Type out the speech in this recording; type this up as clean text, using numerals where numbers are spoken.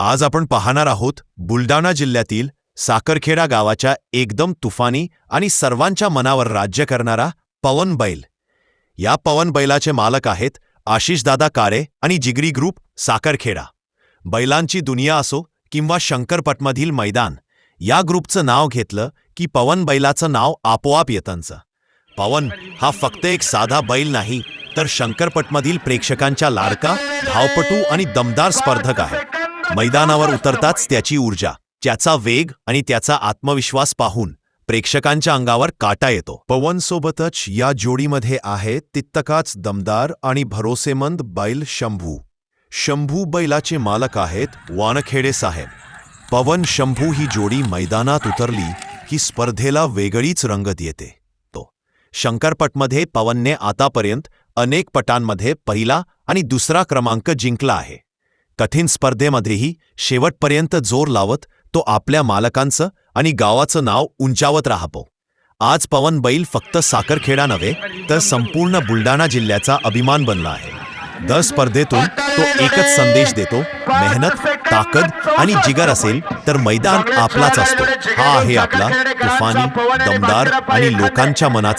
आज आपण पाहणार आहोत बुलढाणा जिल्ह्यातील साखरखेडा गावाच्या एकदम तुफानी आणि सर्वांच्या मनावर राज्य करणारा पवन बैल. या पवन बैलाचे मालक आहेत आशिषदादा कारे आणि जिगरी ग्रुप साखरखेडा. बैलांची दुनिया असो किंवा शंकरपटमधील मैदान, या ग्रुपचं नाव घेतलं की पवन बैलाचं नाव आपोआप येतंच. पवन हा फक्त एक साधा बैल नाही, तर शंकरपटमधील प्रेक्षकांच्या लाडका, धावपटू आणि दमदार स्पर्धक आहे. मैदानावर उतरताच त्याची ऊर्जा, त्याचा वेग आणि त्याचा आत्मविश्वास पाहून प्रेक्षकांच्या अंगावर काटा येतो. पवन सोबतच या जोडीमध्ये आहे तितकाच दमदार आणि भरोसेमंद बैल शंभू. शंभू बैलाचे मालक आहेत वानखेडे साहेब. पवन शंभू ही जोडी मैदानात उतरली की स्पर्धेला वेगळीच रंगत येते. तो शंकरपटमध्ये पवनने आतापर्यंत अनेक पटांमध्ये पहिला आणि दुसरा क्रमांक जिंकला आहे. कठीण स्पर्धेमध्येही शेवटपर्यंत जोर लावत तो आपल्या मालकांचं आणि गावाचं नाव उंचावत राहतो. आज पवन बैल फक्त साखरखेडा नव्हे, तर संपूर्ण बुलढाणा जिल्ह्याचा अभिमान बनला आहे. दर स्पर्धेतून तो एकच संदेश देतो, मेहनत, ताकद आणि जिगर असेल तर मैदान आपलाच असतो. हा आहे आपला तुफानी, दमदार आणि लोकांच्या मनाचा